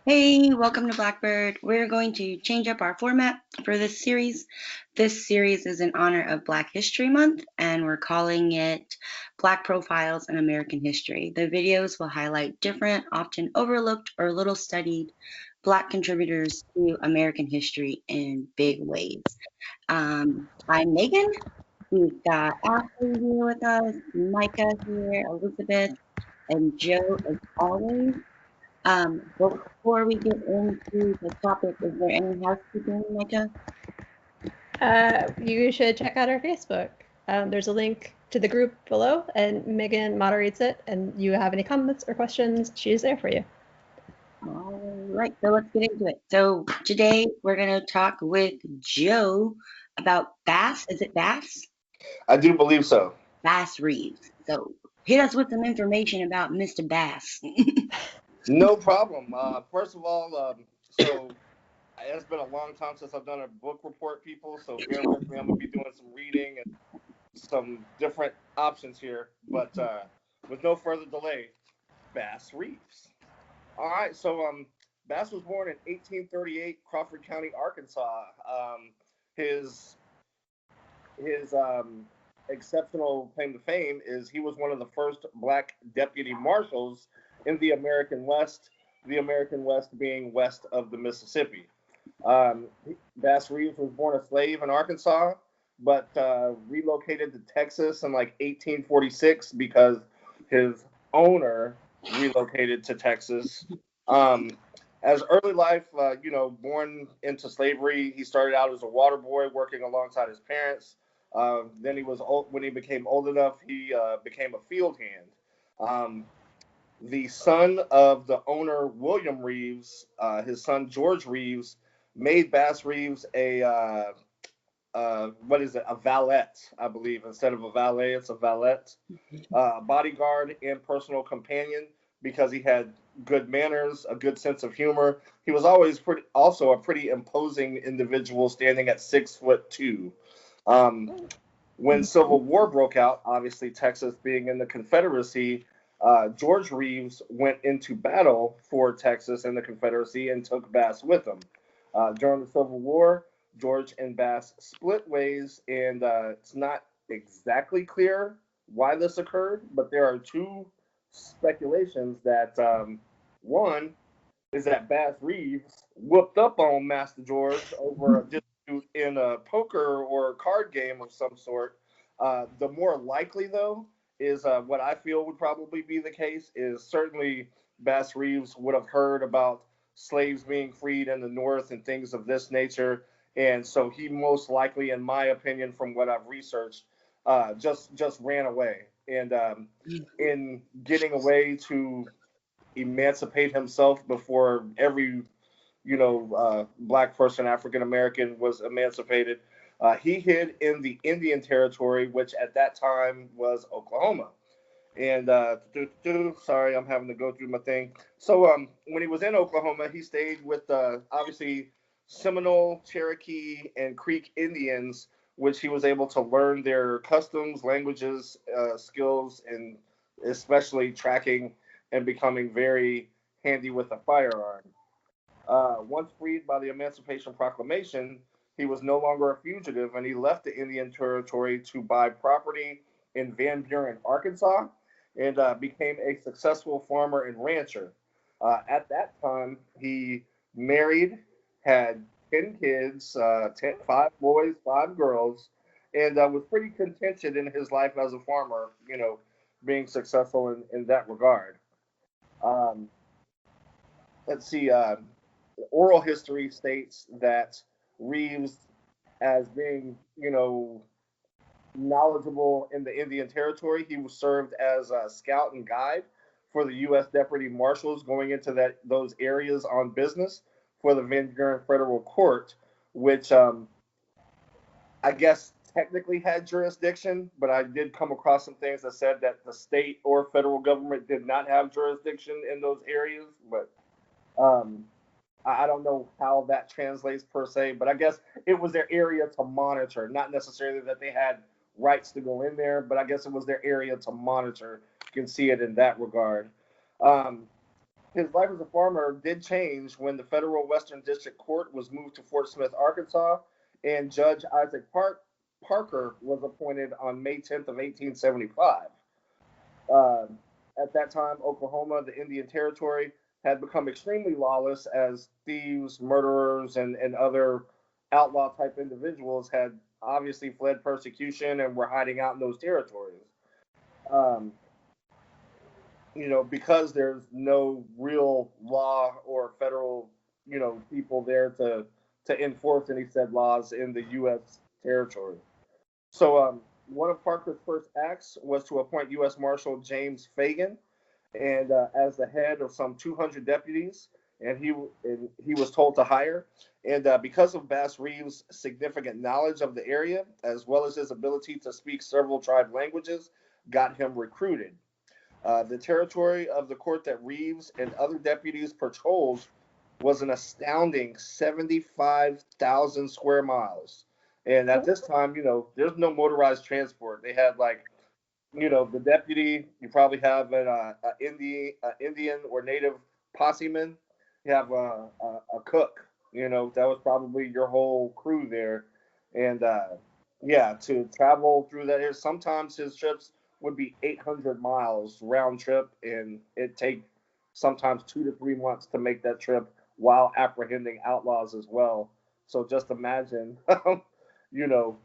Hey, welcome to Blackbird. We're going to change up our format for this series. This series is in honor of Black History Month, and we're calling it Black Profiles in American History. The videos will highlight different, often overlooked or little studied Black contributors to American history in big ways. I'm Megan. We've got Ashley here with us, Micah here, Elizabeth, and Joe as always. Before we get into the topic, is there any housekeeping, Micah? You should check out our Facebook. There's a link to the group below, and Megan moderates it. And you have any comments or questions, she's there for you. All right, so let's get into it. So today we're going to talk with Joe about Bass. Is it Bass? I do believe so. Bass Reeves. So hit us with some information about Mr. Bass. No problem. First of all, so it's been a long time since I've done a book report, people. So bear with me. I'm gonna be doing some reading and some different options here. But with no further delay, Bass Reeves. All right. So Bass was born in 1838, Crawford County, Arkansas. His his exceptional claim to fame is he was one of the first black deputy marshals in the American West, the American West being west of the Mississippi. Um, Bass Reeves was born a slave in Arkansas, but relocated to Texas in like 1846 because his owner relocated to Texas. Um, as early life, born into slavery, he started out as a water boy working alongside his parents. Then he was old, when he became old enough, he became a field hand. Um, the son of the owner, William Reeves, his son George Reeves, made Bass Reeves what is it, a valet, I believe. Instead of a valet, it's a valet, bodyguard and personal companion because he had good manners, a good sense of humor. He was always also a pretty imposing individual, standing at 6'2". Um, when Civil War broke out, obviously Texas being in the Confederacy, George Reeves went into battle for Texas and the Confederacy and took Bass with him. During the Civil War, George and Bass split ways, and it's not exactly clear why this occurred, but there are two speculations that one is that Bass Reeves whooped up on Master George over a dispute in a poker or a card game of some sort. The more likely, though, is what I feel would probably be the case is certainly Bass Reeves would have heard about slaves being freed in the North and things of this nature. And so he most likely, in my opinion, from what I've researched, just ran away. And in getting away to emancipate himself before every black person, African American, was emancipated. He hid in the Indian Territory, which at that time was Oklahoma. And sorry, I'm having to go through my thing. So when he was in Oklahoma, he stayed with obviously Seminole, Cherokee, and Creek Indians, which he was able to learn their customs, languages, skills, and especially tracking and becoming very handy with a firearm. Once freed by the Emancipation Proclamation, he was no longer a fugitive and he left the Indian Territory to buy property in Van Buren, Arkansas, and became a successful farmer and rancher. At that time, he married, had 10 kids, 5 boys, 5 girls, and was pretty contented in his life as a farmer, being successful in that regard. Um, let's see, oral history states that Reeves, as being, knowledgeable in the Indian Territory, he was served as a scout and guide for the U.S. Deputy Marshals going into those areas on business for the Van Buren Federal Court, which I guess technically had jurisdiction, but I did come across some things that said that the state or federal government did not have jurisdiction in those areas. But um, I don't know how that translates per se, but I guess it was their area to monitor, not necessarily that they had rights to go in there, but I guess it was their area to monitor. You can see it in that regard. Um, His life as a farmer did change when the Federal Western District Court was moved to Fort Smith, Arkansas, and Judge Isaac Parker was appointed on May 10th of 1875. Uh, at that time, Oklahoma, the Indian Territory, had become extremely lawless as thieves, murderers, and other outlaw type individuals had obviously fled persecution and were hiding out in those territories. Um, because there's no real law or federal, people there to enforce any said laws in the U.S. territory. So, one of Parker's first acts was to appoint U.S. Marshal James Fagan, and as the head of some 200 deputies, and he was told to hire. And because of Bass Reeves' significant knowledge of the area, as well as his ability to speak several tribe languages, got him recruited. The territory of the court that Reeves and other deputies patrolled was an astounding 75,000 square miles. And at this time, there's no motorized transport. They had the deputy. You probably have Indian or native posseman. You have a cook. That was probably your whole crew there. And yeah, to travel through that area. Sometimes his trips would be 800 miles round trip, and it take sometimes 2 to 3 months to make that trip while apprehending outlaws as well. So just imagine, you know,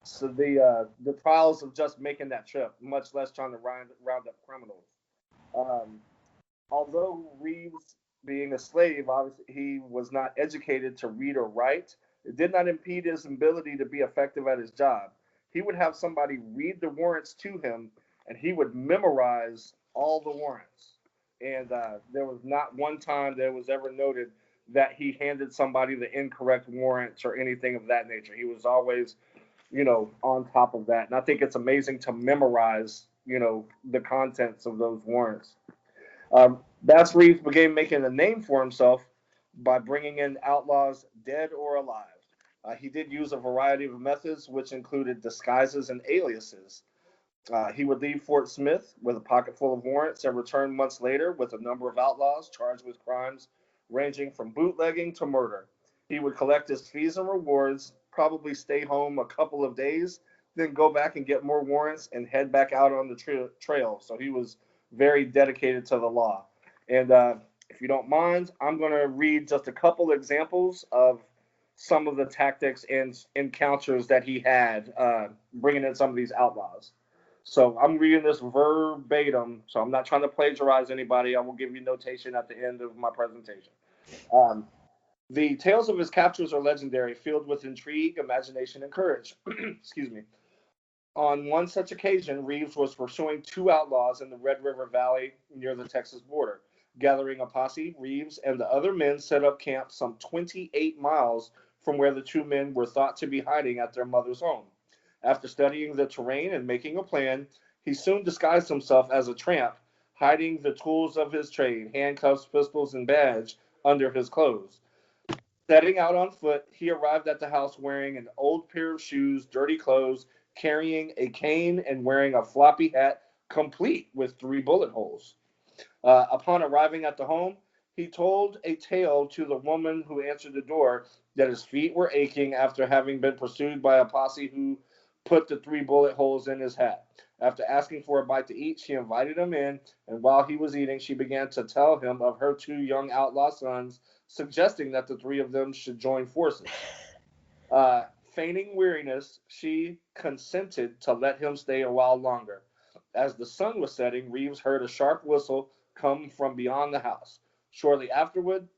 so the trials of just making that trip, much less trying to round up criminals. Um, Although Reeves, being a slave, obviously he was not educated to read or write. It did not impede his ability to be effective at his job. He would have somebody read the warrants to him, and he would memorize all the warrants. And there was not one time that was ever noted that he handed somebody the incorrect warrants or anything of that nature. He was always, on top of that. And I think it's amazing to memorize, the contents of those warrants. Bass Reeves began making a name for himself by bringing in outlaws dead or alive. He did use a variety of methods, which included disguises and aliases. He would leave Fort Smith with a pocket full of warrants and return months later with a number of outlaws charged with crimes ranging from bootlegging to murder. He would collect his fees and rewards, probably stay home a couple of days, then go back and get more warrants and head back out on the trail. So he was very dedicated to the law. And if you don't mind, I'm going to read just a couple examples of some of the tactics and encounters that he had bringing in some of these outlaws. So I'm reading this verbatim, so I'm not trying to plagiarize anybody. I will give you notation at the end of my presentation. Um, the tales of his captures are legendary, filled with intrigue, imagination, and courage. Excuse me. On one such occasion, Reeves was pursuing two outlaws in the Red River Valley near the Texas border. Gathering a posse, Reeves and the other men set up camp some 28 miles from where the two men were thought to be hiding at their mother's home. After studying the terrain and making a plan, he soon disguised himself as a tramp, hiding the tools of his trade, handcuffs, pistols, and badge, under his clothes. Setting out on foot, he arrived at the house wearing an old pair of shoes, dirty clothes, carrying a cane, and wearing a floppy hat complete with 3 bullet holes. Upon arriving at the home, he told a tale to the woman who answered the door that his feet were aching after having been pursued by a posse who put the 3 bullet holes in his hat. After asking for a bite to eat, she invited him in, and while he was eating, she began to tell him of her 2 young outlaw sons, suggesting that the 3 of them should join forces. Uh, Feigning weariness, she consented to let him stay a while longer. As the sun was setting, Reeves heard a sharp whistle come from beyond the house. Shortly afterward,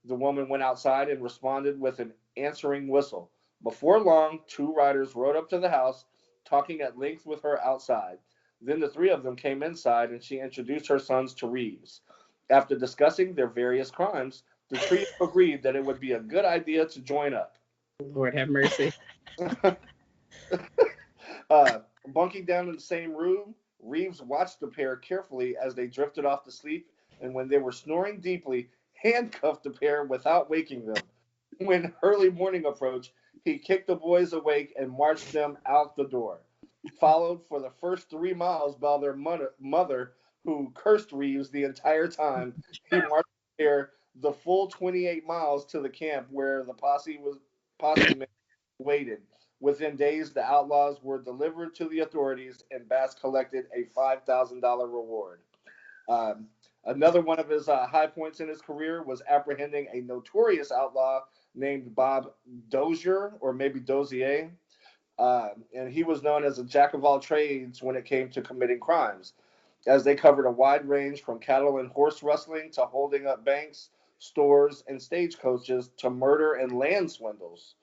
the woman went outside and responded with an answering whistle. Before long, 2 riders rode up to the house, talking at length with her outside. Then the 3 of them came inside, and she introduced her sons to Reeves. After discussing their various crimes, the trio agreed that it would be a good idea to join up. Lord have mercy. Bunking down in the same room, Reeves watched the pair carefully as they drifted off to sleep, and when they were snoring deeply, handcuffed the pair without waking them. When early morning approached, he kicked the boys awake and marched them out the door, followed for the first 3 miles by their mother, who cursed Reeves the entire time he marched there the full 28 miles to the camp where the posse men waited. Within days, the outlaws were delivered to the authorities, and Bass collected a $5,000 reward. Um, Another one of his high points in his career was apprehending a notorious outlaw named Bob Dozier, or maybe Dozier. And he was known as a jack of all trades when it came to committing crimes, as they covered a wide range from cattle and horse rustling to holding up banks, stores, and stagecoaches to murder and land swindles.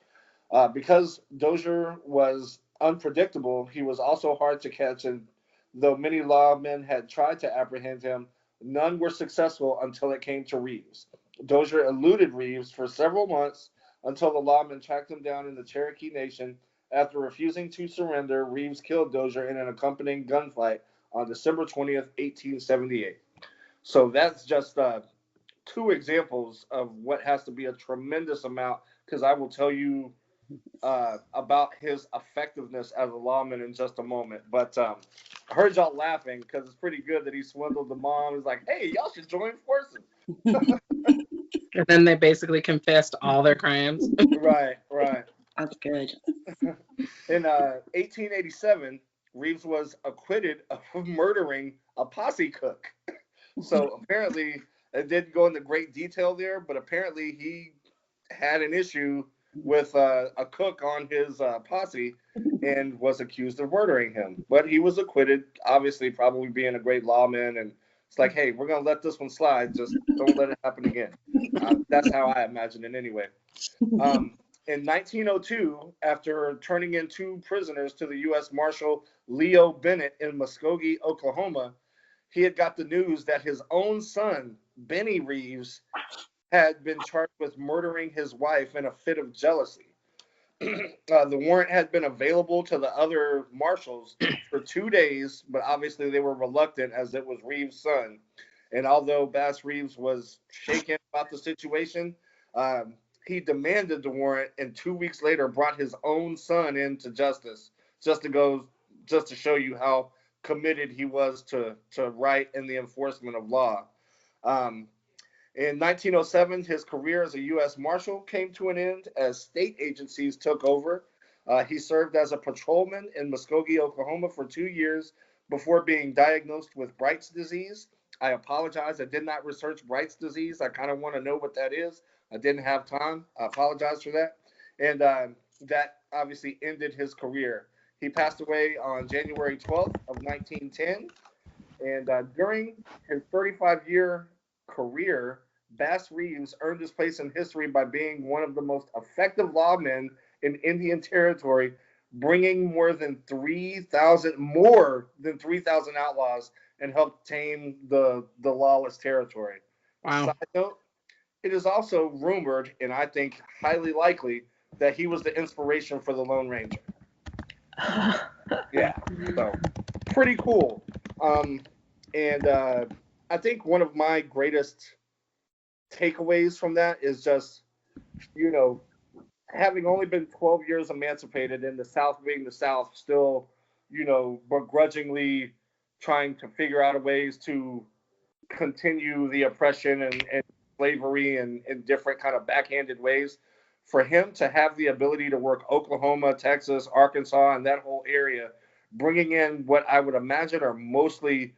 Because Dozier was unpredictable, he was also hard to catch, and though many lawmen had tried to apprehend him, none were successful until it came to Reeves. Dozier eluded Reeves for several months until the lawmen tracked him down in the Cherokee Nation. After refusing to surrender, Reeves killed Dozier in an accompanying gunfight on December 20th, 1878. So that's just two examples of what has to be a tremendous amount, because I will tell you about his effectiveness as a lawman in just a moment. But I heard y'all laughing because it's pretty good that he swindled the mom. He's like, hey, y'all should join forces. And then they basically confessed all their crimes. Right. That's good. In 1887, Reeves was acquitted of murdering a posse cook. So apparently, it didn't go into great detail there, but apparently he had an issue with a cook on his posse and was accused of murdering him. But he was acquitted, obviously probably being a great lawman. And it's like, hey, we're going to let this one slide. Just don't let it happen again. That's how I imagine it anyway. In 1902, after turning in 2 prisoners to the U.S. Marshal Leo Bennett in Muskogee, Oklahoma, he had got the news that his own son, Benny Reeves, had been charged with murdering his wife in a fit of jealousy. The warrant had been available to the other marshals for 2 days, but obviously they were reluctant as it was Reeves' son. And although Bass Reeves was shaken about the situation, he demanded the warrant, and 2 weeks later brought his own son into justice, just to show you how committed he was to right and the enforcement of law. In 1907, his career as a U.S. Marshal came to an end as state agencies took over. He served as a patrolman in Muskogee, Oklahoma for 2 years before being diagnosed with Bright's disease. I apologize. I did not research Bright's disease. I kind of want to know what that is. I didn't have time. I apologize for that. And that obviously ended his career. He passed away on January 12th of 1910. And during his 35-year career, Bass Reeves earned his place in history by being one of the most effective lawmen in Indian Territory, bringing more than 3,000 outlaws and helped tame the lawless territory. Wow. Side note, it is also rumored, and I think highly likely, that he was the inspiration for the Lone Ranger. Yeah, so pretty cool. And I think one of my greatest takeaways from that is just, having only been 12 years emancipated and the South being the South, still, begrudgingly trying to figure out ways to continue the oppression and slavery and in different kind of backhanded ways. For him to have the ability to work Oklahoma, Texas, Arkansas, and that whole area, bringing in what I would imagine are mostly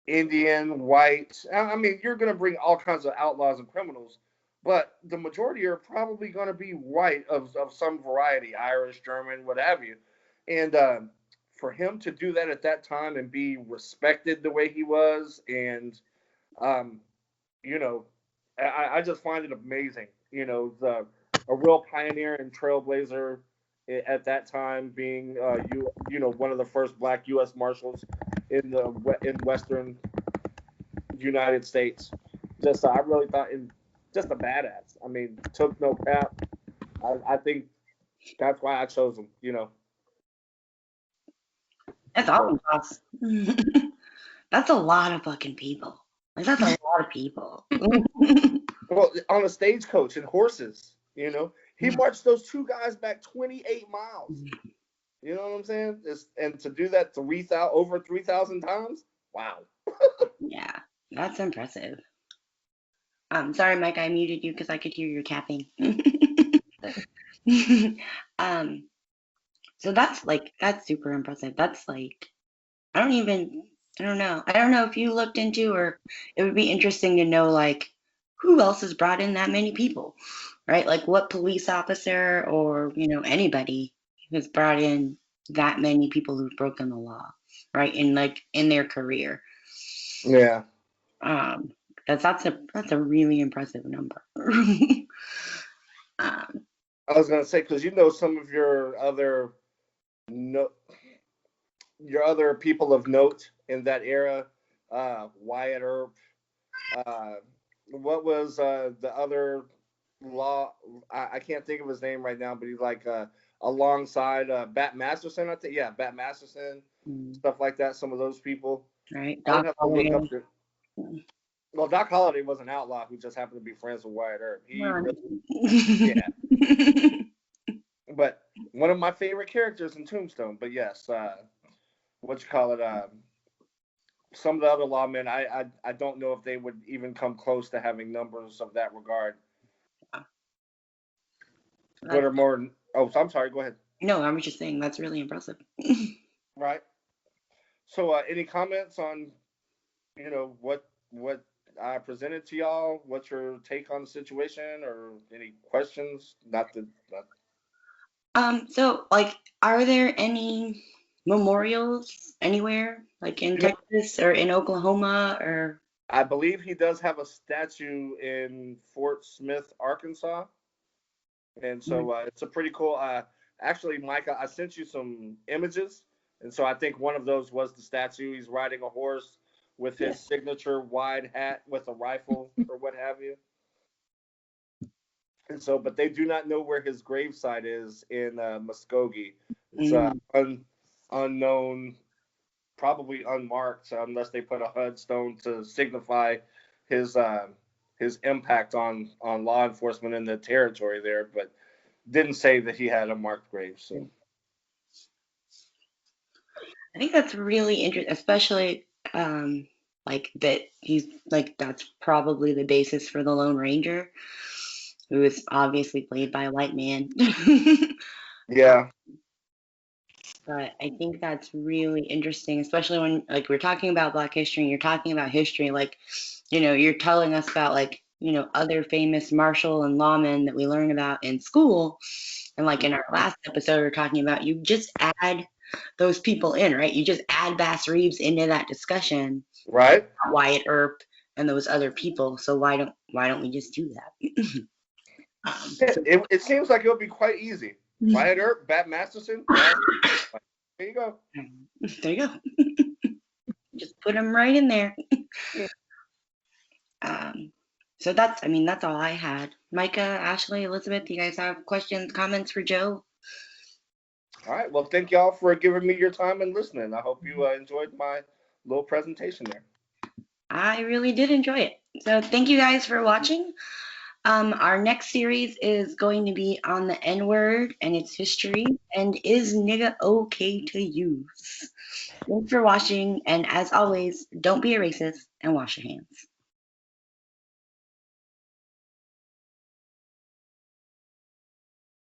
Indian, white. I mean, you're going to bring all kinds of outlaws and criminals, but the majority are probably going to be white of some variety, Irish, German, what have you. And for him to do that at that time and be respected the way he was, and, I just find it amazing. A real pioneer and trailblazer at that time, being one of the first black U.S. Marshals in Western United States. Just I really thought, just a badass. I mean, took no crap. I think that's why I chose him. That's awesome, boss. That's a lot of fucking people. Like, that's a lot of people. Well, on a stagecoach and horses, he marched those 2 guys back 28 miles. You know what I'm saying? And to do that over 3,000 times, Wow. Yeah, that's impressive. Sorry, Mike, I muted you because I could hear your capping. um, so that's super impressive. That's like I don't know. I don't know if you looked into, or it would be interesting to know like who else has brought in that many people, right? Like what police officer or, anybody has brought in that many people who've broken the law, right? In their career. Yeah. Um, that's a really impressive number. um, I was gonna say because some of no, your other people of note in that era, Wyatt Earp. Uh, what was the other law? I can't think of his name right now, but he's like alongside Bat Masterson. I think, yeah, Bat Masterson, stuff like that. Some of those people. right, I would Doc have to look Holliday. up the. Well, Doc Holliday was an outlaw who just happened to be friends with Wyatt Earp. Yeah. But one of my favorite characters in Tombstone. But yes, what you call it? Some of the other lawmen, I don't know if they would even come close to having numbers of that regard. What are more? Oh, I'm sorry. Go ahead. No, I was just saying that's really impressive. Right. So, any comments on what I presented to y'all? What's your take on the situation, or any questions? Not that. So like, are there any memorials anywhere, like in Texas or in Oklahoma or? I believe he does have a statue in Fort Smith, Arkansas, and so it's a pretty cool. Actually, Micah, I sent you some images, and so I think one of those was the statue. He's riding a horse with his signature wide hat with a rifle or what have you. And so, but they do not know where his gravesite is in Muskogee. It's unknown, probably unmarked, unless they put a HUD stone to signify his impact on law enforcement in the territory there, but didn't say that he had a marked grave. So I think that's really interesting, especially like that he's like that's probably the basis for the Lone Ranger, who is obviously played by a white man. yeah. But I think that's really interesting, especially when like we're talking about Black history and you're talking about history, like, you're telling us about like, other famous marshal and lawmen that we learn about in school. And like in our last episode, we're talking about you just add those people in, right? You just add Bass Reeves into that discussion, Right. Wyatt Earp and those other people. So why don't we just do that? It seems like it would be quite easy. Wyatt Earp, Bat Masterson. There you go. There you go. Just put them right in there. So that's all I had. Micah, Ashley, Elizabeth, you guys have questions, comments for Joe? All right. Well, thank y'all for giving me your time and listening. I hope you enjoyed my little presentation there. I really did enjoy it. So thank you guys for watching. Our next series is going to be on the N-word and its history, and is nigga okay to use? Thanks for watching, and as always, don't be a racist and wash your hands.